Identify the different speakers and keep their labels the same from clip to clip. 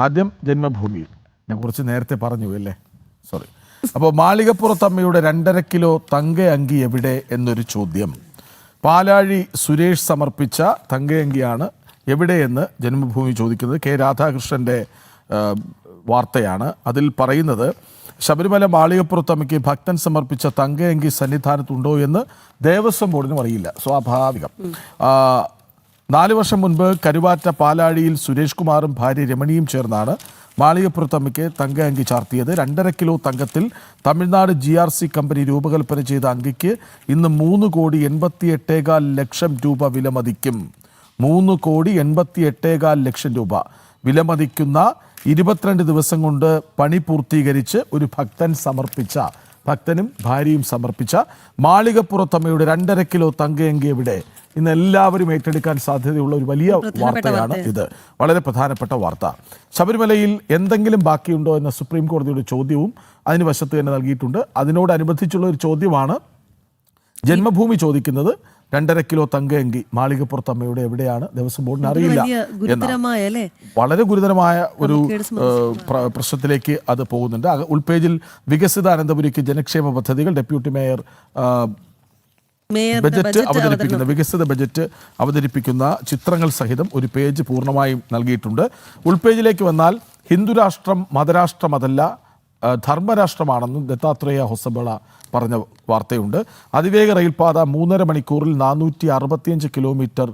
Speaker 1: ആദ്യം ജന്മഭൂമി, ഞാൻ കുറച്ച് നേരത്തെ പറഞ്ഞു അല്ലേ, സോറി. അപ്പോൾ മാളികപ്പുറത്തമ്മയുടെ 2.5 കിലോ തങ്ക അങ്കി എവിടെ എന്നൊരു ചോദ്യം. പാലാഴി സുരേഷ് സമർപ്പിച്ച തങ്കയങ്കിയാണ് എവിടെയെന്ന് ജന്മഭൂമി ചോദിക്കുന്നത്. കെ രാധാകൃഷ്ണൻ്റെ വാർത്തയാണ്. അതിൽ പറയുന്നത്, ശബരിമല മാളികപ്പുറത്തമ്മയ്ക്ക് ഭക്തൻ സമർപ്പിച്ച തങ്കയങ്കി സന്നിധാനത്തുണ്ടോ എന്ന് ദേവസ്വം ബോർഡിനും അറിയില്ല. സ്വാഭാവികം. 4 വർഷം മുൻപ് കരുവാറ്റ പാലാഴിയിൽ സുരേഷ് കുമാറും ഭാര്യ രമണിയും ചേർന്നാണ് മാളികപ്പുറത്തമ്മയ്ക്ക് തങ്ക അങ്കി ചാർത്തിയത്. 2.5 കിലോ തങ്കത്തിൽ തമിഴ്നാട് GRC കമ്പനി രൂപകൽപ്പന ചെയ്ത അങ്കിക്ക് ഇന്ന് 3,88,4 ലക്ഷം രൂപ വിലമതിക്കും. 3,88,4 ലക്ഷം രൂപ വിലമതിക്കുന്ന 22 ദിവസം കൊണ്ട് പണി പൂർത്തീകരിച്ച് ഒരു ഭക്തനും ഭാര്യയും സമർപ്പിച്ച മാളികപ്പുറത്തമ്മയുടെ 2.5 കിലോ തങ്കയങ്കി എവിടെ? ഇന്ന് എല്ലാവരും ഏറ്റെടുക്കാൻ സാധ്യതയുള്ള ഒരു വലിയ വാർത്തയാണ് ഇത്. വളരെ പ്രധാനപ്പെട്ട വാർത്ത. ശബരിമലയിൽ എന്തെങ്കിലും ബാക്കിയുണ്ടോ എന്ന സുപ്രീം കോടതിയുടെ ചോദ്യവും അതിന് വശത്ത് തന്നെ നൽകിയിട്ടുണ്ട്. അതിനോടനുബന്ധിച്ചുള്ള ഒരു ചോദ്യമാണ് ജന്മഭൂമി ചോദിക്കുന്നത്. 2.5 കിലോ തങ്കയങ്കി മാളികപ്പുറത്തമ്മയുടെ എവിടെയാണ്? ദേവസ്വം ബോർഡിന് അറിയില്ല എന്നാണ്. വളരെ ഗുരുതരമായ ഒരു പ്രശ്നത്തിലേക്ക് അത് പോകുന്നുണ്ട്. ഉൾപേജിൽ വികസിത അനന്തപുരിക്ക് ജനക്ഷേമ പദ്ധതികൾ, ഡെപ്യൂട്ടി മേയർ വികസിത ബജറ്റ് അവതരിപ്പിക്കുന്ന ചിത്രങ്ങൾ സഹിതം ഒരു പേജ് പൂർണ്ണമായും നൽകിയിട്ടുണ്ട്. ഉൾപേജിലേക്ക് വന്നാൽ ഹിന്ദുരാഷ്ട്രം മതരാഷ്ട്രമതല്ല, ധർമ്മരാഷ്ട്രമാണെന്നും ദത്താത്രേയ ഹൊസബള പറഞ്ഞ വാർത്തയുണ്ട്. അതിവേഗ റെയിൽപാത 3.5 മണിക്കൂറിൽ 465 കിലോമീറ്റർ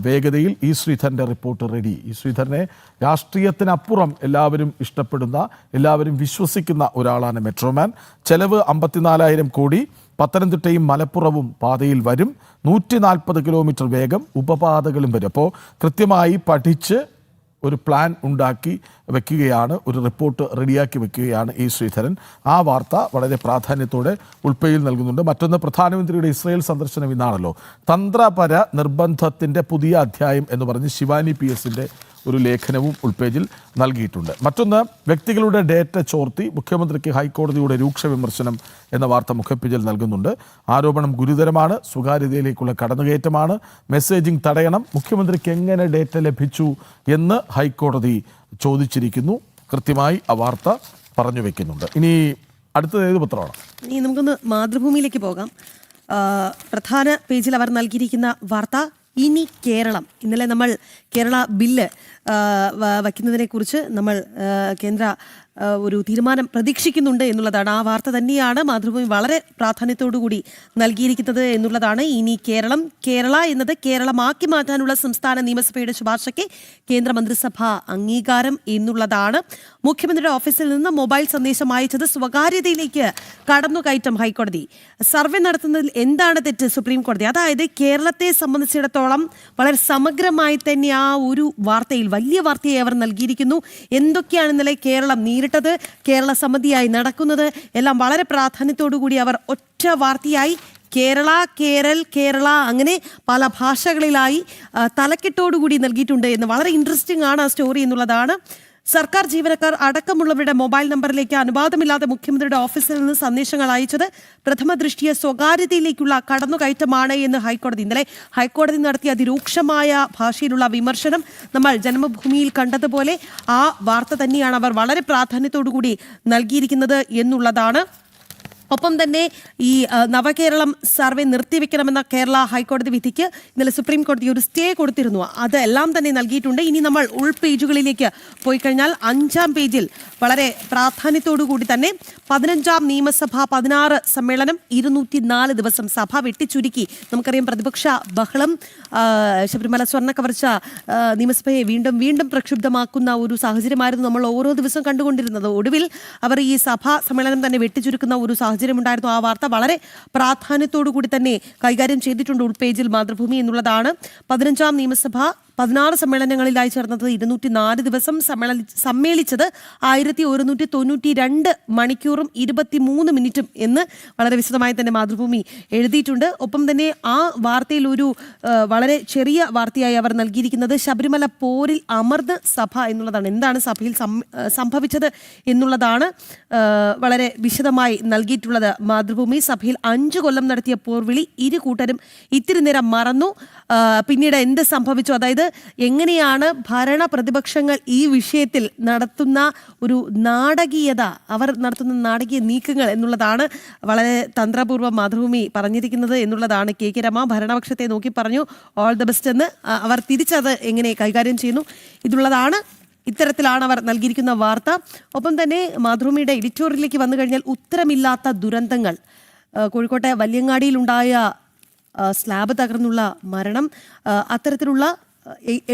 Speaker 1: വേഗതയിൽ. ഇ ശ്രീധരൻ്റെ റിപ്പോർട്ട് റെഡി. ഇ ശ്രീധരനെ രാഷ്ട്രീയത്തിനപ്പുറം എല്ലാവരും ഇഷ്ടപ്പെടുന്ന, എല്ലാവരും വിശ്വസിക്കുന്ന ഒരാളാണ് മെട്രോമാൻ. ചെലവ് 54,000 കോടി. പത്തനംതിട്ടയും മലപ്പുറവും പാതയിൽ വരും. 140 കിലോമീറ്റർ വേഗം, ഉപപാതകളും വരും. അപ്പോൾ കൃത്യമായി പഠിച്ച് ഒരു പ്ലാൻ ഉണ്ടാക്കി വെക്കുകയാണ്, ഒരു റിപ്പോർട്ട് റെഡിയാക്കി വെക്കുകയാണ് ഇ ശ്രീധരൻ. ആ വാർത്ത വളരെ പ്രാധാന്യത്തോടെ ഉൾപ്പേജിൽ നൽകുന്നുണ്ട്. മറ്റൊന്ന്, പ്രധാനമന്ത്രിയുടെ ഇസ്രയേൽ സന്ദർശനം ഇന്നാണല്ലോ. തന്ത്രപര നിർബന്ധത്തിൻ്റെ പുതിയ അധ്യായം എന്ന് പറഞ്ഞ് ശിവാനി PS-ൻ്റെ ഒരു ലേഖനവും ഉൾപേജിൽ നൽകിയിട്ടുണ്ട്. മറ്റൊന്ന്, വ്യക്തികളുടെ ഡേറ്റ ചോർത്തി മുഖ്യമന്ത്രിക്ക് ഹൈക്കോടതിയുടെ രൂക്ഷ വിമർശനം എന്ന വാർത്ത മുഖപ്പേജിൽ നൽകുന്നുണ്ട്. ആരോപണം ഗുരുതരമാണ്, സ്വകാര്യതയിലേക്കുള്ള കടന്നുകയറ്റമാണ്, മെസ്സേജിംഗ് തടയണം. മുഖ്യമന്ത്രിക്ക് എങ്ങനെ ഡേറ്റ ലഭിച്ചു എന്ന് ഹൈക്കോടതി ചോദിച്ചിരിക്കുന്നു. കൃത്യമായി ആ വാർത്ത പറഞ്ഞു വെക്കുന്നുണ്ട്. ഇനി അടുത്തത് ഏത് പത്രമാണ്?
Speaker 2: ഇനി നമുക്കൊന്ന് മാതൃഭൂമിയിലേക്ക് പോകാം. പ്രധാന പേജിൽ അവർ നൽകിയിരിക്കുന്ന വാർത്ത, ഇനി കേരളം. ഇന്നലെ നമ്മൾ കേരള ബില്ല് വയ്ക്കുന്നതിനെ കുറിച്ച് നമ്മൾ കേന്ദ്ര ഒരു തീരുമാനം പ്രതീക്ഷിക്കുന്നുണ്ട് എന്നുള്ളതാണ്. ആ വാർത്ത തന്നെയാണ് മാതൃഭൂമി വളരെ പ്രാധാന്യത്തോടുകൂടി നൽകിയിരിക്കുന്നത് എന്നുള്ളതാണ്. ഇനി കേരളം, കേരള എന്നത് കേരളമാക്കി മാറ്റാനുള്ള സംസ്ഥാന നിയമസഭയുടെ ശുപാർശയ്ക്ക് കേന്ദ്രമന്ത്രിസഭ അംഗീകാരം എന്നുള്ളതാണ്. മുഖ്യമന്ത്രിയുടെ ഓഫീസിൽ നിന്ന് മൊബൈൽ സന്ദേശം അയച്ചത് സ്വകാര്യതയിലേക്ക് കടന്നുകയറ്റം ഹൈക്കോടതി. സർവേ നടത്തുന്നതിൽ എന്താണ് തെറ്റ്? സുപ്രീം കോടതി. അതായത് കേരളത്തെ സംബന്ധിച്ചിടത്തോളം വളരെ സമഗ്രമായി തന്നെ ആ ഒരു വാർത്തയിൽ, വലിയ വാർത്തയെ അവർ നൽകിയിരിക്കുന്നു. എന്തൊക്കെയാണ് ഇന്നലെ കേരളം നേരിട്ടത്, കേരള സമിതിയായി നടക്കുന്നത്, എല്ലാം വളരെ പ്രാധാന്യത്തോടു കൂടി അവർ ഒറ്റ വാർത്തയായി കേരള, കേരള അങ്ങനെ പല ഭാഷകളിലായി തലക്കെട്ടോടുകൂടി നൽകിയിട്ടുണ്ട് എന്ന്. വളരെ ഇൻട്രസ്റ്റിംഗ് ആണ് ആ സ്റ്റോറി എന്നുള്ളതാണ്. സർക്കാർ ജീവനക്കാർ അടക്കമുള്ളവരുടെ മൊബൈൽ നമ്പറിലേക്ക് അനുവാദമില്ലാതെ മുഖ്യമന്ത്രിയുടെ ഓഫീസിൽ നിന്ന് സന്ദേശങ്ങൾ അയച്ചത് പ്രഥമ ദൃഷ്ടിയ സ്വകാര്യതയിലേക്കുള്ള കടന്നുകയറ്റമാണ് എന്ന് ഹൈക്കോടതി. ഇന്നലെ ഹൈക്കോടതി നടത്തിയ അതിരൂക്ഷമായ ഭാഷയിലുള്ള വിമർശനം നമ്മൾ ജന്മഭൂമിയിൽ കണ്ടതുപോലെ ആ വാർത്ത തന്നെയാണ് അവർ വളരെ പ്രാധാന്യത്തോടുകൂടി നൽകിയിരിക്കുന്നത് എന്നുള്ളതാണ്. ഒപ്പം തന്നെ ഈ നവകേരളം സർവേ നിർത്തിവെക്കണമെന്ന കേരള ഹൈക്കോടതി വിധിക്ക് ഇന്നലെ സുപ്രീം കോടതി ഒരു സ്റ്റേ കൊടുത്തിരുന്നു. അതെല്ലാം തന്നെ നൽകിയിട്ടുണ്ട്. ഇനി നമ്മൾ ഉൾപേജുകളിലേക്ക് പോയി കഴിഞ്ഞാൽ 5-ാം പേജിൽ വളരെ പ്രാധാന്യത്തോടു കൂടി തന്നെ 15-ാം നിയമസഭ 16 സമ്മേളനം 204 ദിവസം സഭ വെട്ടിച്ചുരുക്കി. നമുക്കറിയാം പ്രതിപക്ഷ ബഹളം, ശബരിമല സ്വർണ്ണ കവർച്ച നിയമസഭയെ വീണ്ടും പ്രക്ഷുബ്ധമാക്കുന്ന ഒരു സാഹചര്യമായിരുന്നു നമ്മൾ ഓരോ ദിവസവും കണ്ടുകൊണ്ടിരുന്നത്. ഒടുവിൽ അവർ ഈ സഭാ സമ്മേളനം തന്നെ വെട്ടിച്ചുരുക്കുന്ന ഒരു സാഹചര്യമുണ്ടായിരുന്നു. ആ വാർത്ത വളരെ പ്രാധാന്യത്തോടു കൂടി തന്നെ കൈകാര്യം ചെയ്തിട്ടുണ്ട് ഉൾപേജിൽ മാതൃഭൂമി എന്നുള്ളതാണ്. 15-ാം നിയമസഭ 16 സമ്മേളനങ്ങളിലായി ചേർന്നത് 204 ദിവസം, സമ്മേളിച്ചത് 1192 മണിക്കൂറും 23 മിനിറ്റും എന്ന് വളരെ വിശദമായി തന്നെ മാതൃഭൂമി എഴുതിയിട്ടുണ്ട്. ഒപ്പം തന്നെ ആ വാർത്തയിൽ ഒരു വളരെ ചെറിയ വാർത്തയായി അവർ നൽകിയിരിക്കുന്നത് ശബരിമല പോരിൽ അമർന്ന് സഭ എന്നുള്ളതാണ്. എന്താണ് സഭയിൽ സംഭവിച്ചത് എന്നുള്ളതാണ് വളരെ വിശദമായി നൽകിയിട്ടുള്ളത് മാതൃഭൂമി. സഭയിൽ 5 കൊല്ലം നടത്തിയ പോർവിളി ഇരു കൂട്ടരും ഇത്തിരി നേരം മറന്നു. പിന്നീട് എന്ത് സംഭവിച്ചു, അതായത് അതായത് എങ്ങനെയാണ് ഭരണ പ്രതിപക്ഷങ്ങൾ ഈ വിഷയത്തിൽ നടത്തുന്ന ഒരു നാടകീയത, അവർ നടത്തുന്ന നാടകീയ നീക്കങ്ങൾ എന്നുള്ളതാണ് വളരെ തന്ത്രപൂർവ്വം മാതൃഭൂമി പറഞ്ഞിരിക്കുന്നത് എന്നുള്ളതാണ്. കെ കെ രമ ഭരണപക്ഷത്തെ നോക്കി പറഞ്ഞു ഓൾ ദ ബെസ്റ്റ് എന്ന്. അവർ തിരിച്ചത് എങ്ങനെ കൈകാര്യം ചെയ്യുന്നു ഇതുള്ളതാണ്. ഇത്തരത്തിലാണ് അവർ നൽകിയിരിക്കുന്ന വാർത്ത. ഒപ്പം തന്നെ മാതൃഭൂമിയുടെ എഡിറ്റോറിയലിലേക്ക് വന്നു കഴിഞ്ഞാൽ ഉത്തരമില്ലാത്ത ദുരന്തങ്ങൾ, കോഴിക്കോട്ടെ വല്യങ്ങാടിയിലുണ്ടായ സ്ലാബ് തകർന്നുള്ള മരണം, അത്തരത്തിലുള്ള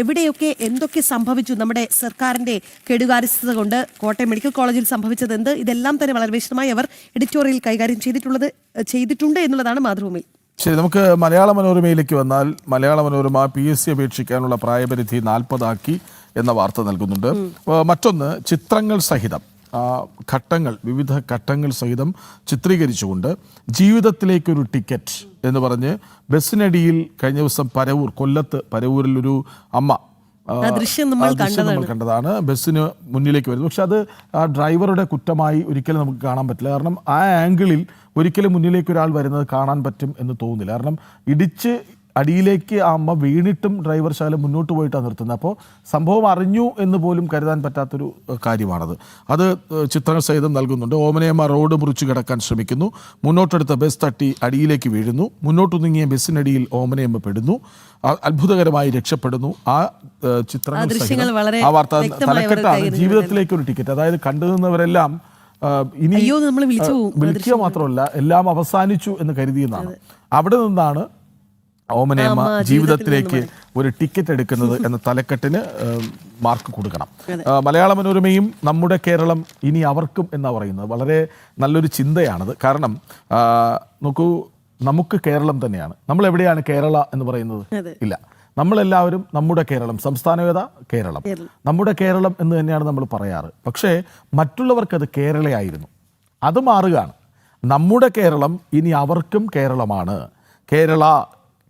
Speaker 2: എവിടെയൊക്കെ എന്തൊക്കെ സംഭവിച്ചു, നമ്മുടെ സർക്കാരിന്റെ കെടുകാര്യസ്ഥത കൊണ്ട് കോട്ടയം മെഡിക്കൽ കോളേജിൽ സംഭവിച്ചത് എന്ത്, ഇതെല്ലാം തന്നെ വളരെ വിശദമായി അവർ എഡിറ്റോറിയൽ കൈകാര്യം ചെയ്തിട്ടുണ്ട് എന്നുള്ളതാണ് മാതൃഭൂമി.
Speaker 1: ശരി, നമുക്ക് മലയാള മനോരമയിലേക്ക് വന്നാൽ മലയാള മനോരമ PSC അപേക്ഷിക്കാനുള്ള പ്രായപരിധി 40 ആക്കി എന്ന വാർത്ത നൽകുന്നുണ്ട്. മറ്റൊന്ന്, ചിത്രങ്ങൾ സഹിതം ഘട്ടങ്ങൾ, വിവിധ ഘട്ടങ്ങൾ സഹിതം ചിത്രീകരിച്ചുകൊണ്ട് ജീവിതത്തിലേക്കൊരു ടിക്കറ്റ് എന്ന് പറഞ്ഞ് ബസ്സിനടിയിൽ കഴിഞ്ഞ ദിവസം കൊല്ലത്ത് പരവൂരിലൊരു അമ്മ
Speaker 2: ദൃശ്യം നമ്മൾ
Speaker 1: കണ്ടതാണ്. ബസ്സിന് മുന്നിലേക്ക് വരുന്നു. പക്ഷെ അത് ആ ഡ്രൈവറുടെ കുറ്റമായി ഒരിക്കലും നമുക്ക് കാണാൻ പറ്റില്ല. കാരണം ആ ആംഗിളിൽ ഒരിക്കലും മുന്നിലേക്ക് ഒരാൾ വരുന്നത് കാണാൻ പറ്റും എന്ന് തോന്നുന്നില്ല. കാരണം ഇടിച്ച് അടിയിലേക്ക് ആ അമ്മ വീണിട്ടും ഡ്രൈവർ ശകലം മുന്നോട്ട് പോയിട്ടാണ് നിർത്തുന്നത്. അപ്പോൾ സംഭവം അറിഞ്ഞു എന്ന് പോലും കരുതാൻ പറ്റാത്തൊരു കാര്യമാണത്. അത് ചിത്രങ്ങൾ സഹിതം നൽകുന്നുണ്ട്. ഓമനയമ്മ റോഡ് മുറിച്ച് കിടക്കാൻ ശ്രമിക്കുന്നു, മുന്നോട്ടെടുത്ത ബസ് തട്ടി അടിയിലേക്ക് വീഴുന്നു, മുന്നോട്ട് നീങ്ങിയ ബസ്സിനടിയിൽ ഓമനയമ്മ പെടുന്നു, അത്ഭുതകരമായി രക്ഷപ്പെടുന്നു. ആ ചിത്രങ്ങൾ സഹിതം ആ വാർത്ത തലക്കെട്ടാണ് ജീവിതത്തിലേക്ക് ഒരു ടിക്കറ്റ്. അതായത് കണ്ടു നിന്നവരെല്ലാം ഇനി വിളിക്കുക മാത്രമല്ല എല്ലാം അവസാനിച്ചു എന്ന് കരുതിയെന്നാണ്. അവിടെ നിന്നാണ് ഓമനയമ്മ ജീവിതത്തിലേക്ക് ഒരു ടിക്കറ്റ് എടുക്കുന്നത് എന്ന തലക്കെട്ടിന് മാർക്ക് കൊടുക്കണം. മലയാള മനോരമയും നമ്മുടെ കേരളം ഇനി അവർക്കും എന്നാണ് പറയുന്നത്. വളരെ നല്ലൊരു ചിന്തയാണത്. കാരണം നോക്കൂ, നമുക്ക് കേരളം തന്നെയാണ്. നമ്മൾ എവിടെയാണ് കേരള എന്ന് പറയുന്നത്? ഇല്ല, നമ്മളെല്ലാവരും നമ്മുടെ കേരളം, സംസ്ഥാനവേദ കേരളം, നമ്മുടെ കേരളം എന്ന് തന്നെയാണ് നമ്മൾ പറയാറ്. പക്ഷേ മറ്റുള്ളവർക്കത് കേരളയായിരുന്നു. അത് മാറുകയാണ്. നമ്മുടെ കേരളം ഇനി അവർക്കും കേരളമാണ്.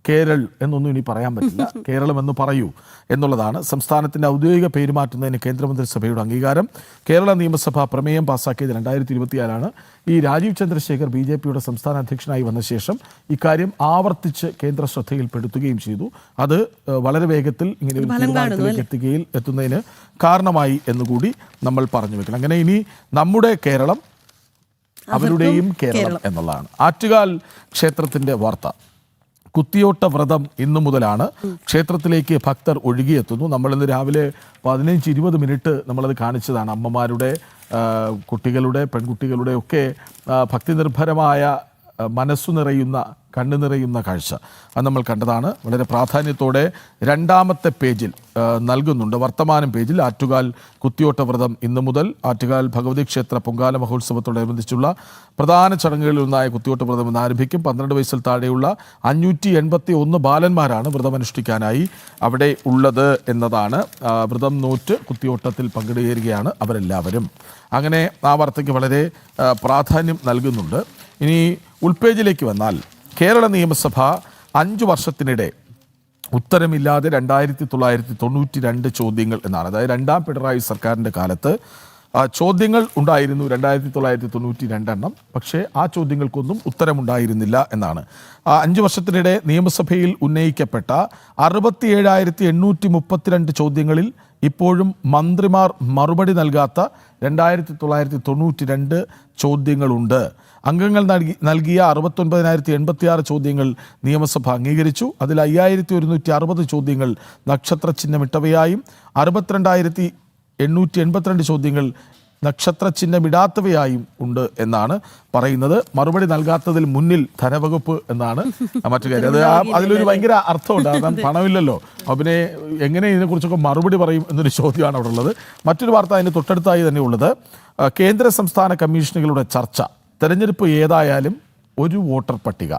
Speaker 1: കേരൾ എന്നൊന്നും ഇനി പറയാൻ പറ്റില്ല, കേരളം എന്ന് പറയൂ എന്നുള്ളതാണ്. സംസ്ഥാനത്തിൻ്റെ ഔദ്യോഗിക പേര് മാറ്റുന്നതിന് കേന്ദ്രമന്ത്രിസഭയുടെ അംഗീകാരം. കേരള നിയമസഭ പ്രമേയം പാസ്സാക്കിയത് 2024 ഈ രാജീവ് ചന്ദ്രശേഖർ BJPയുടെ സംസ്ഥാന അധ്യക്ഷനായി വന്ന ശേഷം ഇക്കാര്യം ആവർത്തിച്ച് കേന്ദ്ര ശ്രദ്ധയിൽപ്പെടുത്തുകയും ചെയ്തു. അത് വളരെ വേഗത്തിൽ ഇങ്ങനെ ഒരു തീരുമാനത്തിലേക്ക് എത്തുന്നതിന് കാരണമായി എന്നുകൂടി നമ്മൾ പറഞ്ഞു വെക്കണം. അങ്ങനെ ഇനി നമ്മുടെ കേരളം അവരുടെയും കേരളം എന്നുള്ളതാണ്. ആറ്റുകാൽ ക്ഷേത്രത്തിൻ്റെ വാർത്ത. കുത്തിയോട്ട വ്രതം ഇന്നു മുതലാണ്. ക്ഷേത്രത്തിലേക്ക് ഭക്തർ ഒഴുകിയെത്തുന്നു. നമ്മളിന്ന് രാവിലെ 15-20 മിനിറ്റ് നമ്മളത് കാണിച്ചതാണ്. അമ്മമാരുടെ, കുട്ടികളുടെ, പെൺകുട്ടികളുടെ ഒക്കെ ഭക്തി നിർഭരമായ മനസ്സു നിറയുന്ന, കണ്ണു നിറയുന്ന കാഴ്ച അത് നമ്മൾ കണ്ടതാണ്. വളരെ പ്രാധാന്യത്തോടെ രണ്ടാമത്തെ പേജിൽ നൽകുന്നുണ്ട്. വർത്തമാനം പേജിൽ ആറ്റുകാൽ കുത്തിയോട്ട വ്രതം ഇന്നു മുതൽ. ആറ്റുകാൽ ഭഗവതി ക്ഷേത്ര പൊങ്കാല മഹോത്സവത്തോടനുബന്ധിച്ചുള്ള പ്രധാന ചടങ്ങുകളിലൊന്നായ കുത്തിയോട്ട വ്രതം ഇന്ന് ആരംഭിക്കും. 12 വയസ്സിൽ താഴെയുള്ള 581 ബാലന്മാരാണ് വ്രതമനുഷ്ഠിക്കാനായി അവിടെ ഉള്ളത് എന്നതാണ്. വ്രതം നോറ്റ് കുത്തിയോട്ടത്തിൽ പങ്കെടുക്കുകയാണ് അവരെല്ലാവരും. അങ്ങനെ ആ വാർത്തയ്ക്ക് വളരെ പ്രാധാന്യം നൽകുന്നുണ്ട്. ഇനി ഉൾപേജിലേക്ക് വന്നാൽ കേരള നിയമസഭ 5 വർഷത്തിനിടെ ഉത്തരമില്ലാതെ 2992 ചോദ്യങ്ങൾ എന്നാണ്. അതായത് രണ്ടാം പിണറായി സർക്കാരിൻ്റെ കാലത്ത് ചോദ്യങ്ങൾ ഉണ്ടായിരുന്നു 2992 പക്ഷേ ആ ചോദ്യങ്ങൾക്കൊന്നും ഉത്തരമുണ്ടായിരുന്നില്ല എന്നാണ്. 5 വർഷത്തിനിടെ നിയമസഭയിൽ ഉന്നയിക്കപ്പെട്ട 67,832 ചോദ്യങ്ങളിൽ ഇപ്പോഴും മന്ത്രിമാർ മറുപടി നൽകാത്ത 2992 ചോദ്യങ്ങളുണ്ട്. അംഗങ്ങൾ നൽകിയ 69,086 ചോദ്യങ്ങൾ നിയമസഭ അംഗീകരിച്ചു. അതിൽ 5,160 ചോദ്യങ്ങൾ നക്ഷത്ര ചിഹ്നമിട്ടവയായും 62,882 ചോദ്യങ്ങൾ നക്ഷത്ര ചിഹ്നമിടാത്തവയായും ഉണ്ട് എന്നാണ് പറയുന്നത്. മറുപടി നൽകാത്തതിൽ മുന്നിൽ ധനവകുപ്പ് എന്നാണ് മറ്റു കാര്യം. അത് അതിലൊരു ഭയങ്കര അർത്ഥമുണ്ട്. കാരണം പണമില്ലല്ലോ, അവനെ എങ്ങനെ ഇതിനെക്കുറിച്ചൊക്കെ മറുപടി പറയും എന്നൊരു ചോദ്യമാണ് അവിടെ ഉള്ളത്. മറ്റൊരു വാർത്ത അതിന് തൊട്ടടുത്തായി തന്നെ ഉള്ളത്. കേന്ദ്ര സംസ്ഥാന കമ്മീഷനുകളുടെ ചർച്ച. തെരഞ്ഞെടുപ്പ് ഏതായാലും ഒരു വോട്ടർ പട്ടിക,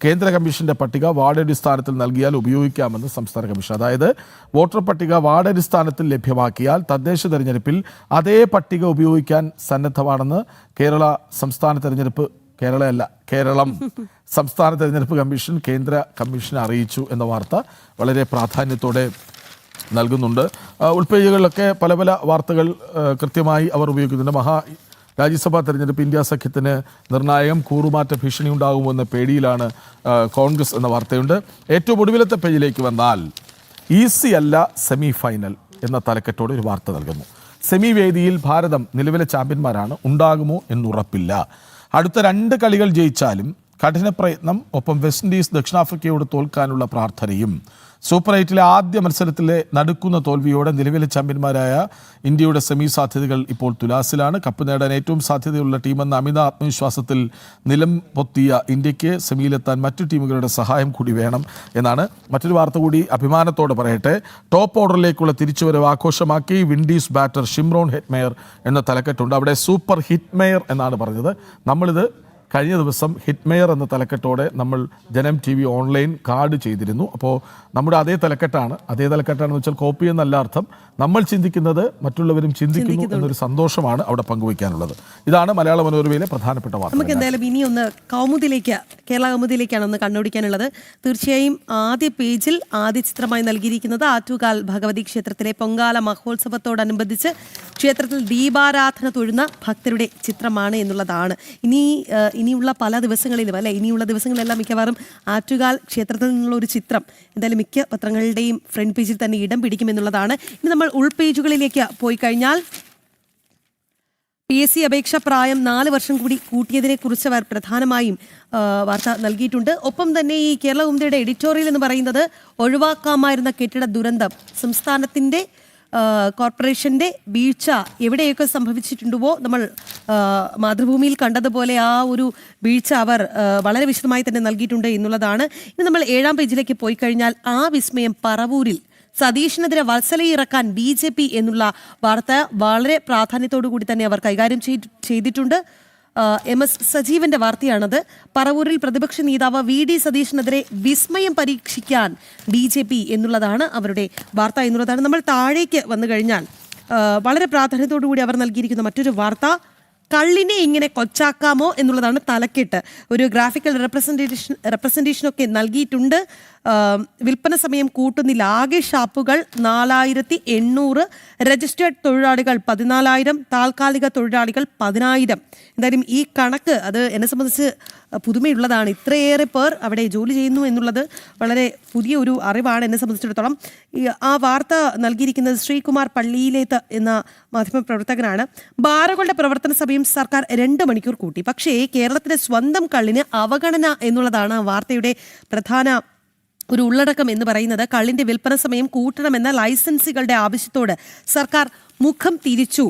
Speaker 1: കേന്ദ്ര കമ്മീഷന്റെ പട്ടിക വാർഡടിസ്ഥാനത്തിൽ നൽകിയാൽ ഉപയോഗിക്കാമെന്ന് സംസ്ഥാന കമ്മീഷൻ. അതായത് വോട്ടർ പട്ടിക വാർഡടിസ്ഥാനത്തിൽ ലഭ്യമാക്കിയാൽ തദ്ദേശ തെരഞ്ഞെടുപ്പിൽ അതേ പട്ടിക ഉപയോഗിക്കാൻ സന്നദ്ധമാണെന്ന് കേരളം സംസ്ഥാന തെരഞ്ഞെടുപ്പ് കമ്മീഷൻ കേന്ദ്ര കമ്മീഷനെ അറിയിച്ചു എന്ന വാർത്ത വളരെ പ്രാധാന്യത്തോടെ നൽകുന്നുണ്ട്. ഉൾപേജുകളിലൊക്കെ പല പല വാർത്തകൾ കൃത്യമായി അവർ ഉപയോഗിക്കുന്നുണ്ട്. രാജ്യസഭാ തെരഞ്ഞെടുപ്പ് ഇന്ത്യ സഖ്യത്തിന് നിർണായകം, കൂറുമാറ്റ ഭീഷണി ഉണ്ടാകുമെന്ന പേടിയിലാണ് കോൺഗ്രസ് എന്ന വാർത്തയുണ്ട്. ഏറ്റവും ഒടുവിലത്തെ പേജിലേക്ക് വന്നാൽ ഈസി അല്ല സെമി ഫൈനൽ എന്ന തലക്കെട്ടോടെ ഒരു വാർത്ത നൽകുന്നു. സെമി വേദിയിൽ ഭാരതം നിലവിലെ ചാമ്പ്യന്മാരാണ്, ഉണ്ടാകുമോ എന്നുറപ്പില്ല. അടുത്ത 2 കളികൾ ജയിച്ചാലും കഠിന പ്രയത്നം, ഒപ്പം വെസ്റ്റ് ഇൻഡീസ് ദക്ഷിണാഫ്രിക്കയോട് തോൽക്കാനുള്ള പ്രാർത്ഥനയും. സൂപ്പർ 8-ലെ ആദ്യ മത്സരത്തിലെ നടുക്കുന്ന തോൽവിയോടെ നിലവിലെ ചാമ്പ്യന്മാരായ ഇന്ത്യയുടെ സെമി സാധ്യതകൾ ഇപ്പോൾ തുലാസിലാണ്. കപ്പ് നേടാൻ ഏറ്റവും സാധ്യതയുള്ള ടീമെന്ന അമിത ആത്മവിശ്വാസത്തിൽ നിലം പൊത്തിയ ഇന്ത്യക്ക് സെമിയിലെത്താൻ മറ്റു ടീമുകളുടെ സഹായം കൂടി വേണം എന്നാണ്. മറ്റൊരു വാർത്ത കൂടി അഭിമാനത്തോടെ പറയട്ടെ. ടോപ്പ് ഓർഡറിലേക്കുള്ള തിരിച്ചുവരവ് ആഘോഷമാക്കി വിൻഡീസ് ബാറ്റർ ഷിംറോൺ ഹിറ്റ്മെയർ എന്ന തലക്കെട്ടുണ്ട്. അവിടെ സൂപ്പർ ഹിറ്റ്മെയർ എന്നാണ് പറഞ്ഞത്. നമ്മളിത് കഴിഞ്ഞ ദിവസം ഹിറ്റ്മെയർ എന്ന തലക്കെട്ടോടെ നമ്മൾ ജനം TV ഓൺലൈൻ കാർഡ് ചെയ്തിരുന്നു. അപ്പോൾ നമ്മുടെ അതേ തലക്കെട്ടാണെന്ന് വെച്ചാൽ കോപ്പി എന്നല്ല അർത്ഥം. നമ്മൾ ചിന്തിക്കുന്നത് മറ്റുള്ളവരും ചിന്തിക്കുന്നു എന്നൊരു സന്തോഷമാണ് അവിടെ പങ്കുവയ്ക്കാനുള്ളത്. ഇതാണ് മലയാള മനോരമയിലെ പ്രധാനപ്പെട്ട വാർത്ത.
Speaker 2: നമുക്ക് എന്തായാലും ഇനി ഒന്ന് കേരള കൗമുദിയിലേക്കാണ് ഒന്ന് കണ്ണോടിക്കാനുള്ളത്. തീർച്ചയായും ആദ്യ പേജിൽ ആദ്യ ചിത്രമായി നൽകിയിരിക്കുന്നത് ആറ്റുകാൽ ഭഗവതി ക്ഷേത്രത്തിലെ പൊങ്കാല മഹോത്സവത്തോടനുബന്ധിച്ച് ക്ഷേത്രത്തിൽ ദീപാരാധന തൊഴുന്ന ഭക്തരുടെ ചിത്രമാണ് എന്നുള്ളതാണ്. ഇനിയുള്ള പല ദിവസങ്ങളിലും ഇനിയുള്ള ദിവസങ്ങളിലെല്ലാം മിക്കവാറും ആറ്റുകാൽ ക്ഷേത്രത്തിൽ നിന്നുള്ള ഒരു ചിത്രം എന്തായാലും മിക്ക പത്രങ്ങളുടെയും ഫ്രണ്ട് പേജിൽ തന്നെ ഇടം പിടിക്കുമെന്നുള്ളതാണ്. ഇനി നമ്മൾ ഉൾപേജുകളിലേക്ക് പോയി കഴിഞ്ഞാൽ PSC അപേക്ഷ പ്രായം 4 വർഷം കൂടി കൂട്ടിയതിനെ കുറിച്ച് അവർ പ്രധാനമായും വാർത്ത നൽകിയിട്ടുണ്ട്. ഒപ്പം തന്നെ ഈ കേരള കൗമുദിയുടെ എഡിറ്റോറിയൽ എന്ന് പറയുന്നത് ഒഴിവാക്കാമായിരുന്ന കെട്ടിട ദുരന്തം, സംസ്ഥാനത്തിന്റെ കോർപ്പറേഷന്റെ വീഴ്ച എവിടെയൊക്കെ സംഭവിച്ചിട്ടുണ്ടോ നമ്മൾ മാതൃഭൂമിയിൽ കണ്ടതുപോലെ ആ ഒരു വീഴ്ച അവർ വളരെ വിശദമായി തന്നെ നൽകിയിട്ടുണ്ട് എന്നുള്ളതാണ്. ഇനി നമ്മൾ 7-ാം പേജിലേക്ക് പോയി കഴിഞ്ഞാൽ ആ വിസ്മയം പറവൂരിൽ സതീഷിനെതിരെ വത്സലയിറക്കാൻ BJP എന്നുള്ള വാർത്ത വളരെ പ്രാധാന്യത്തോടു കൂടി തന്നെ അവർ കൈകാര്യം ചെയ്തിട്ടുണ്ട്. MS സജീവന്റെ വാർത്തയാണത്. പറവൂരിൽ പ്രതിപക്ഷ നേതാവ് VD സതീഷിനെതിരെ വിസ്മയം പരീക്ഷിക്കാൻ BJP എന്നുള്ളതാണ് അവരുടെ വാർത്ത എന്നുള്ളതാണ്. നമ്മൾ താഴേക്ക് വന്നു കഴിഞ്ഞാൽ വളരെ പ്രാധാന്യത്തോടു കൂടി അവർ നൽകിയിരിക്കുന്ന മറ്റൊരു വാർത്ത, കള്ളിനെ ഇങ്ങനെ കൊച്ചാക്കാമോ എന്നുള്ളതാണ് തലക്കെട്ട്. ഒരു ഗ്രാഫിക്കൽ റെപ്രസെൻറ്റേഷനൊക്കെ നൽകിയിട്ടുണ്ട്. വിൽപ്പന സമയം കൂട്ടുന്നില്ല. ആകെ ഷാപ്പുകൾ 4800, രജിസ്റ്റേർഡ് തൊഴിലാളികൾ 14,000, താൽക്കാലിക തൊഴിലാളികൾ 10,000. എന്തായാലും ഈ കണക്ക് അത് എന്നെ സംബന്ധിച്ച് പുതുമയുള്ളതാണ്. ഇത്രയേറെ പേർ അവിടെ ജോലി ചെയ്യുന്നു എന്നുള്ളത് വളരെ പുതിയ ഒരു അറിവാണ് എന്നെ സംബന്ധിച്ചിടത്തോളം. ആ വാർത്ത നൽകിയിരിക്കുന്നത് ശ്രീകുമാർ പള്ളിയിലേത്ത് എന്ന മാധ്യമപ്രവർത്തകനാണ്. ബാറുകളുടെ പ്രവർത്തന സമയം സർക്കാർ 2 മണിക്കൂർ കൂട്ടി, പക്ഷേ കേരളത്തിലെ സ്വന്തം കള്ളിന് അവഗണന എന്നുള്ളതാണ് ആ വാർത്തയുടെ പ്രധാന ഒരു ഉള്ളടക്കം എന്ന് പറയുന്നത്. കള്ളിന്റെ വിൽപ്പന സമയം കൂട്ടണമെന്ന ലൈസൻസുകളുടെ ആവശ്യത്തോട് സർക്കാർ മുഖം തിരിച്ചു.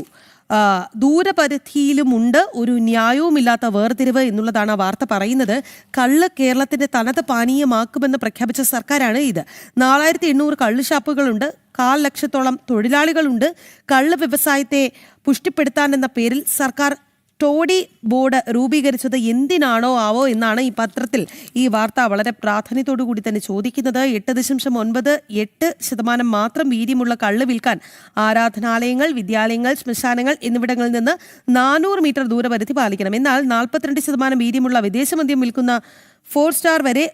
Speaker 2: ദൂരപരിധിയിലുമുണ്ട് ഒരു ന്യായവുമില്ലാത്ത വേർതിരിവ് എന്നുള്ളതാണ് ആ വാർത്ത പറയുന്നത്. കള്ള് കേരളത്തിന്റെ തനത് പാനീയമാക്കുമെന്ന് പ്രഖ്യാപിച്ച സർക്കാരാണ് ഇത്. 4800 കള്ള് ഷാപ്പുകളുണ്ട്, 1,00,000-ഓളം തൊഴിലാളികളുണ്ട്. കള്ള് വ്യവസായത്തെ പുഷ്ടിപ്പെടുത്താൻ എന്ന പേരിൽ സർക്കാർ ടോഡി ബോർഡ് രൂപീകരിച്ചത് എന്തിനാണോ ആവോ എന്നാണ് ഈ പത്രത്തിൽ ഈ വാർത്ത വളരെ പ്രാധാന്യത്തോടു കൂടി തന്നെ ചോദിക്കുന്നത്. 8.98% മാത്രം വീര്യമുള്ള കള്ള് വിൽക്കാൻ ആരാധനാലയങ്ങൾ, വിദ്യാലയങ്ങൾ, ശ്മശാനങ്ങൾ എന്നിവിടങ്ങളിൽ നിന്ന് 400 മീറ്റർ ദൂരപരിധി പാലിക്കണം. എന്നാൽ 42% വീര്യമുള്ള വിദേശമദ്യം വിൽക്കുന്ന 4 സ്റ്റാർ വരെ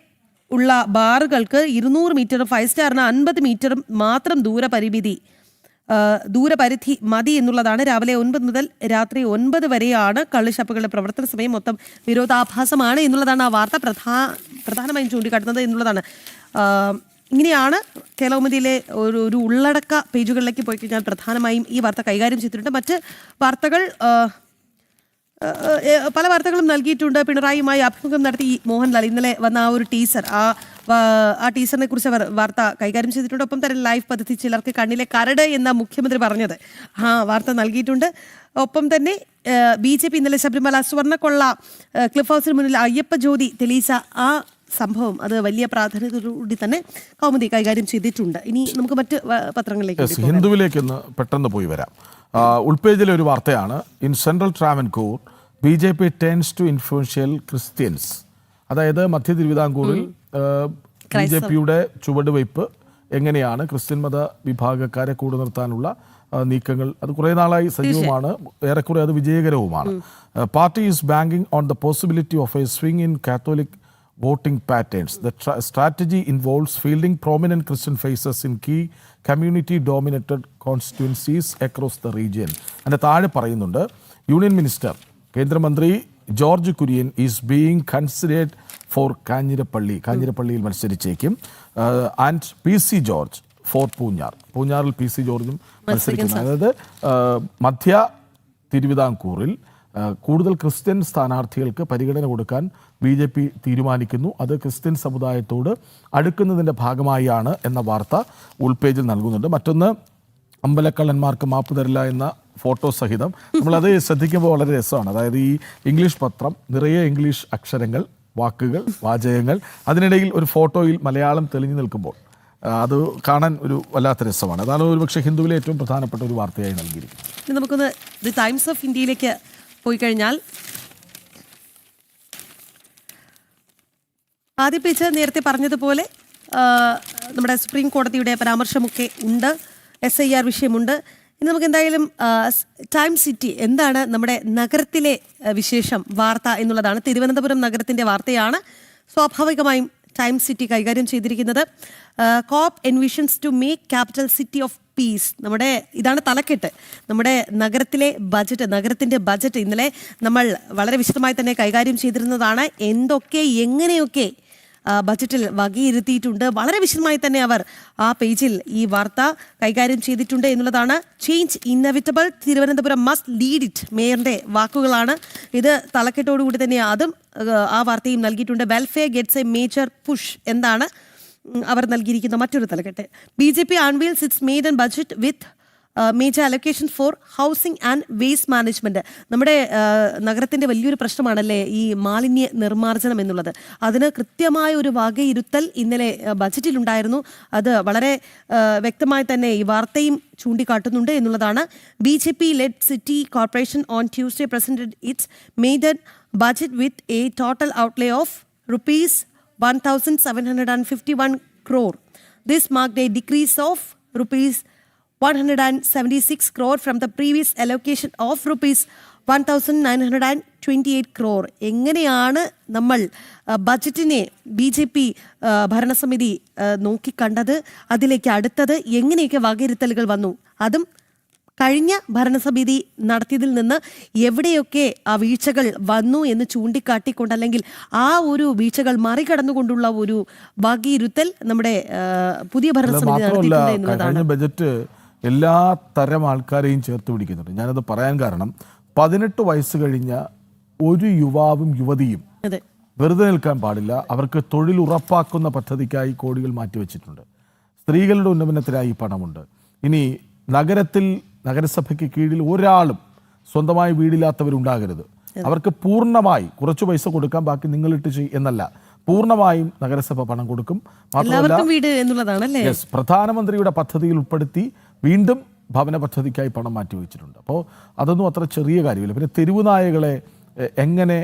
Speaker 2: ഉള്ള ബാറുകൾക്ക് 200 മീറ്ററും 5 സ്റ്റാറിന് 50 മീറ്ററും മാത്രം ദൂരപരിധി മതി എന്നുള്ളതാണ്. രാവിലെ 9 മുതൽ രാത്രി 9 വരെയാണ് കള്ളുഷാപ്പുകളുടെ പ്രവർത്തന സമയം. മൊത്തം വിരോധാഭാസമാണ് എന്നുള്ളതാണ് ആ വാർത്ത പ്രധാനമായും ചൂണ്ടിക്കാട്ടുന്നത് എന്നുള്ളതാണ്. ഇങ്ങനെയാണ് കേരള കൗമുദിയിലെ ഒരു ഉള്ളടക്ക പേജുകളിലേക്ക് പോയി കഴിഞ്ഞാൽ പ്രധാനമായും ഈ വാർത്ത കൈകാര്യം ചെയ്തിട്ടുണ്ട്. മറ്റ് വാർത്തകൾ പല വാർത്തകളും നൽകിയിട്ടുണ്ട്. പിണറായിയുമായി അഭിമുഖം നടത്തി മോഹൻലാൽ ഇന്നലെ വന്ന ആ ഒരു ടീസർ, ആ ടീസറിനെ കുറിച്ച് അവർ വാർത്ത കൈകാര്യം ചെയ്തിട്ടുണ്ട്. ഒപ്പം തന്നെ ലൈഫ് പദ്ധതി ചിലർക്ക് കണ്ണിലെ കരട് എന്ന മുഖ്യമന്ത്രി പറഞ്ഞത് ആ വാർത്ത നൽകിയിട്ടുണ്ട്. ഒപ്പം തന്നെ BJP ഇന്നലെ ശബരിമല സ്വർണ്ണക്കൊള്ള ക്ലിഫ് ഹൗസിന് മുന്നിൽ അയ്യപ്പ ജ്യോതി തെളിയിച്ച ആ സംഭവം അത് വലിയ പ്രാധാന്യത്തോടുകൂടി തന്നെ കൗമുദി കൈകാര്യം ചെയ്തിട്ടുണ്ട്. ഇനി നമുക്ക് മറ്റ് പത്രങ്ങളിലേക്ക്
Speaker 1: ഹിന്ദുവിലേക്ക് പെട്ടെന്ന് പോയി വരാം. ഉൾപേജിലെ ഒരു വാർത്തയാണ്, in central Travancore BJP turns to influential Christians. അതായത് മധ്യ തിരുവിതാംകൂറിൽ BJPയുടെ ചുവടുവയ്പ് എങ്ങനെയാണ് ക്രിസ്ത്യൻ മത വിഭാഗക്കാരെ കൂടെ നിർത്താനുള്ള നീക്കങ്ങൾ, അത് കുറേ നാളായി സജീവമാണ്, ഏറെക്കുറെ അത് വിജയകരവുമാണ്. Party is banking on the possibility of a swing in Catholic voting patterns. The strategy involves fielding prominent Christian faces in key community-dominated constituencies across the region. And താഴെ പറയുന്നുണ്ട്, യൂണിയൻ മിനിസ്റ്റർ കേന്ദ്രമന്ത്രി George Kurian is being considered for കാഞ്ഞിരപ്പള്ളിയിൽ മത്സരിച്ചേക്കും. And PC George for പൂഞ്ഞാറിൽ P C ജോർജും മത്സരിക്കുന്നു. അതായത് മധ്യ തിരുവിതാംകൂറിൽ കൂടുതൽ ക്രിസ്ത്യൻ സ്ഥാനാർത്ഥികൾക്ക് പരിഗണന കൊടുക്കാൻ BJP തീരുമാനിക്കുന്നു. അത് ക്രിസ്ത്യൻ സമുദായത്തോട് അടുക്കുന്നതിൻ്റെ ഭാഗമായാണ് എന്ന വാർത്ത ഉൾപേജിൽ നൽകുന്നുണ്ട്. മറ്റൊന്ന്, അമ്പലക്കള്ളന്മാർക്ക് മാപ്പ് തരില്ല എന്ന ഫോട്ടോ സഹിതം. നമ്മളത് ശ്രദ്ധിക്കുമ്പോൾ വളരെ രസമാണ്. അതായത് ഈ ഇംഗ്ലീഷ് പത്രം നിറയെ ഇംഗ്ലീഷ് അക്ഷരങ്ങൾ, വാക്കുകൾ, വാചകങ്ങൾ, അതിനിടയിൽ ഒരു ഫോട്ടോയിൽ മലയാളം തെളിഞ്ഞു നിൽക്കുമ്പോൾ അത് കാണാൻ ഒരു വല്ലാത്ത രസമാണ്. അതാണ് ഒരുപക്ഷെ ഹിന്ദുവിലെ ഏറ്റവും പ്രധാനപ്പെട്ട ഒരു വാർത്തയായി നൽകിയിരിക്കുന്നത്.
Speaker 2: ഇനി നമുക്കൊന്ന് ദി ടൈംസ് ഓഫ് ഇന്ത്യയിലേക്ക് പോയി കഴിഞ്ഞാൽ ആദ്യ പേജ് നേരത്തെ പറഞ്ഞതുപോലെ നമ്മുടെ സുപ്രീം കോടതിയുടെ പരാമർശമൊക്കെ ഉണ്ട്, SIR വിഷയമുണ്ട്. ഇനി നമുക്ക് എന്തായാലും ടൈം സിറ്റി എന്താണ് നമ്മുടെ നഗരത്തിലെ വിശേഷം വാർത്ത എന്നുള്ളതാണ്. തിരുവനന്തപുരം നഗരത്തിൻ്റെ വാർത്തയാണ് സ്വാഭാവികമായും ടൈം സിറ്റി കൈകാര്യം ചെയ്തിരിക്കുന്നത്. Corp envisions to make capital city of peace. നമ്മുടെ ഇതാണ് തലക്കെട്ട്. നമ്മുടെ നഗരത്തിലെ ബജറ്റ്, നഗരത്തിൻ്റെ ബജറ്റ് ഇന്നലെ നമ്മൾ വളരെ വിശദമായി തന്നെ കൈകാര്യം ചെയ്തിരുന്നതാണ്. എന്തൊക്കെ എങ്ങനെയൊക്കെ ബജറ്റിൽ വകയിരുത്തിയിട്ടുണ്ട്, വളരെ വിശദമായി തന്നെ അവർ ആ പേജിൽ ഈ വാർത്ത കൈകാര്യം ചെയ്തിട്ടുണ്ട് എന്നുള്ളതാണ്. Change inevitable, Thiruvananthapuram must lead it, മേയറിൻ്റെ വാക്കുകളാണ്. ഇത് തലക്കെട്ടോടുകൂടി തന്നെ അതും ആ വാർത്തയും നൽകിയിട്ടുണ്ട്. Welfare gets a major push എന്താണ് അവർ നൽകിയിരിക്കുന്ന മറ്റൊരു തലക്കെട്ട്. BJP unveils its maiden budget with major allocation for housing and waste management. നമ്മുടെ നഗരത്തിൻ്റെ വലിയൊരു പ്രശ്നമാണല്ലേ ഈ മാലിന്യ നിർമ്മാർജ്ജനം എന്നുള്ളത്. അതിന് കൃത്യമായ ഒരു വകയിരുത്തൽ ഇന്നലെ ബജറ്റിലുണ്ടായിരുന്നു. അത് വളരെ വ്യക്തമായി തന്നെ ഈ വാർത്തയും ചൂണ്ടിക്കാട്ടുന്നുണ്ട് എന്നുള്ളതാണ്. BJP led city corporation on Tuesday presented its maiden budget with a total outlay of ₹1,751 crore. This marked a decrease of ₹176 crore from the previous allocation of ₹1,928 crore. എങ്ങനെയാണ് നമ്മൾ ബജറ്റിനെ BJP ഭരണസമിതി നോക്കിക്കണ്ടത്, അതിലേക്ക് അടുത്തത്, എങ്ങനെയൊക്കെ വകയിരുത്തലുകൾ വന്നു, അതും കഴിഞ്ഞ ഭരണസമിതി നടത്തിയതിൽ നിന്ന് എവിടെയൊക്കെ ആ വീഴ്ചകൾ വന്നു എന്ന് ചൂണ്ടിക്കാട്ടിക്കൊണ്ട്, അല്ലെങ്കിൽ ആ ഒരു വീഴ്ചകൾ മറികടന്നുകൊണ്ടുള്ള ഒരു വകയിരുത്തൽ നമ്മുടെ പുതിയ ഭരണസമിതി നടത്തിയിട്ടുണ്ട് എന്നുള്ളതാണ്.
Speaker 1: ബജറ്റ് എല്ലാ തരം ആൾക്കാരെയും ചേർത്ത് പിടിക്കുന്നുണ്ട്. ഞാനത് പറയാൻ കാരണം 18 വയസ്സ് കഴിഞ്ഞ ഒരു യുവാവും യുവതിയും വെറുതെ നിൽക്കാൻ പാടില്ല. അവർക്ക് തൊഴിൽ ഉറപ്പാക്കുന്ന പദ്ധതിക്കായി കോടികൾ മാറ്റിവെച്ചിട്ടുണ്ട്. സ്ത്രീകളുടെ ഉന്നമനത്തിനായി പണമുണ്ട്. ഇനി നഗരസഭയ്ക്ക് കീഴിൽ ഒരാളും സ്വന്തമായി വീടില്ലാത്തവരുണ്ടാകരുത്. അവർക്ക് പൂർണ്ണമായി കുറച്ച് പൈസ കൊടുക്കാം, ബാക്കി നിങ്ങളിട്ട് എന്നല്ല, പൂർണ്ണമായും നഗരസഭ പണം കൊടുക്കും. മാത്രമല്ല പ്രധാനമന്ത്രിയുടെ പദ്ധതിയിൽ ഉൾപ്പെടുത്തി വീണ്ടും ഭവന പദ്ധതിക്കായി പണം മാറ്റിവെച്ചിട്ടുണ്ട്. അപ്പോൾ അതൊന്നും അത്ര ചെറിയ കാര്യമില്ല. പിന്നെ തെരുവ് നായകളെ എങ്ങനെ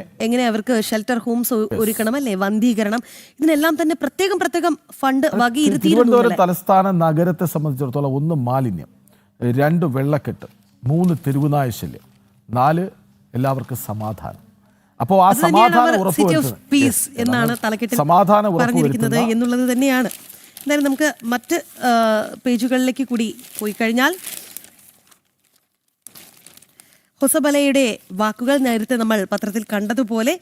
Speaker 2: അവർക്ക് ഷെൽട്ടർ ഹോംസ് ഒരുക്കണം, അല്ലേ, വന്ധീകരണം, ഇതിനെല്ലാം തന്നെ പ്രത്യേകം ഫണ്ട് വകയിരുത്തി.
Speaker 1: തിരുവനന്തപുരം തലസ്ഥാന നഗരത്തെ സംബന്ധിച്ചിടത്തോളം 1 മാലിന്യം, 2 വെള്ളക്കെട്ട്, 3 തെരുവുനായ ശല്യം, 4 എല്ലാവർക്കും സമാധാനം. അപ്പോൾ ആ സമാധാനം
Speaker 2: പറഞ്ഞിരിക്കുന്നത് എന്നുള്ളത് തന്നെയാണ്. എന്തായാലും നമുക്ക് മറ്റ് പേജുകളിലേക്ക് കൂടി പോയി കഴിഞ്ഞാൽ ഹൊസബലയുടെ വാക്കുകൾ നേരത്തെ നമ്മൾ പത്രത്തിൽ കണ്ടതുപോലെ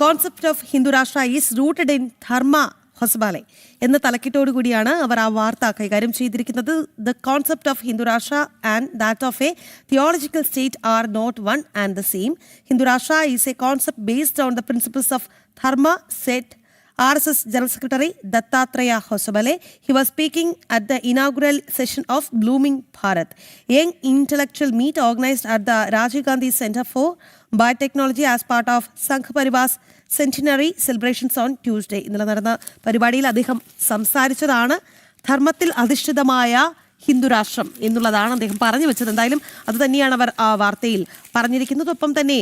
Speaker 2: concept of Hindu Rashtra is rooted in ധർമ്മ ഹൊസബാലെ എന്ന തലക്കെട്ടോടു കൂടിയാണ് അവർ ആ വാർത്ത കൈകാര്യം ചെയ്തിരിക്കുന്നത്. The concept of Hindu Rashtra and that of a theological state are not one and the same. Hindu Rashtra is a concept based on the principles of dharma, said RSS General Secretary Dattatreya Hosabale. He was speaking at the inaugural session of Blooming Bharat, young intellectual meet organized at the Rajiv Gandhi Center for Biotechnology as part of Sangh Parivar's centenary celebrations on Tuesday. ഇന്നലെ നടന്ന പരിപാടിയിൽ അദ്ദേഹം സംസാരിച്ചതാണ്. ധർമ്മത്തിൽ അധിഷ്ഠിതമായ ഹിന്ദുരാഷ്ട്രം എന്നുള്ളതാണ് അദ്ദേഹം പറഞ്ഞു വെച്ചത്. എന്തായാലും അത് തന്നെയാണ് അവർ ആ വാർത്തയിൽ പറഞ്ഞിരിക്കുന്നത്. ഒപ്പം തന്നെ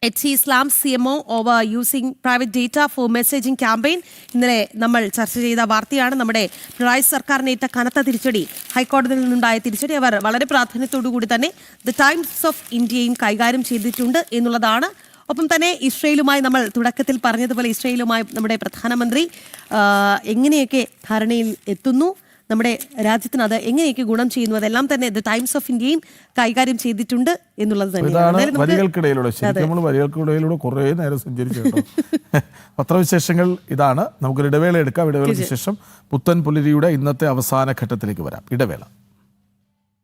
Speaker 2: HC Islam CMO over using private data for messaging campaign. ഇന്നലെ നമ്മൾ ചർച്ച ചെയ്ത വാർത്തയാണ്. നമ്മുടെ പിണറായി സർക്കാരിനേറ്റ കനത്ത തിരിച്ചടി, ഹൈക്കോടതിയിൽ നിന്നുണ്ടായ തിരിച്ചടി അവർ വളരെ പ്രാധാന്യത്തോടു കൂടി തന്നെ ദ ടൈംസ് ഓഫ് ഇന്ത്യയും കൈകാര്യം ചെയ്തിട്ടുണ്ട് എന്നുള്ളതാണ്. ഒപ്പം തന്നെ ഇസ്രയേലുമായി നമ്മൾ തുടക്കത്തിൽ പറഞ്ഞതുപോലെ ഇസ്രയേലുമായി നമ്മുടെ പ്രധാനമന്ത്രി എങ്ങനെയൊക്കെ ധാരണയിൽ എത്തുന്നു, നമ്മുടെ രാജ്യത്തിന് അത് എങ്ങനെയൊക്കെ ഗുണം ചെയ്യുന്നു അതെല്ലാം തന്നെ ദ ടൈംസ് ഓഫ് ഇന്ത്യയും കൈകാര്യം ചെയ്തിട്ടുണ്ട് എന്നുള്ളത് തന്നെയാണ്.
Speaker 1: ഇതാണ്
Speaker 2: എന്തായാലും നമുക്ക്
Speaker 1: വരികൾക്കിടയിലൂടെ ശരിക്കും നമ്മൾ വരികൾക്കിടയിലൂടെ കുറേ നേരം സഞ്ചരിച്ചു കേട്ടോ. പത്രവിശേഷങ്ങൾ ഇതാണ്. നമുക്കൊരു ഇടവേള എടുക്കാം. ഇടവേളയ്ക്ക് ശേഷം പുത്തൻ പുലരിയുടെ ഇന്നത്തെ അവസാന ഘട്ടത്തിലേക്ക് വരാം. ഇടവേള.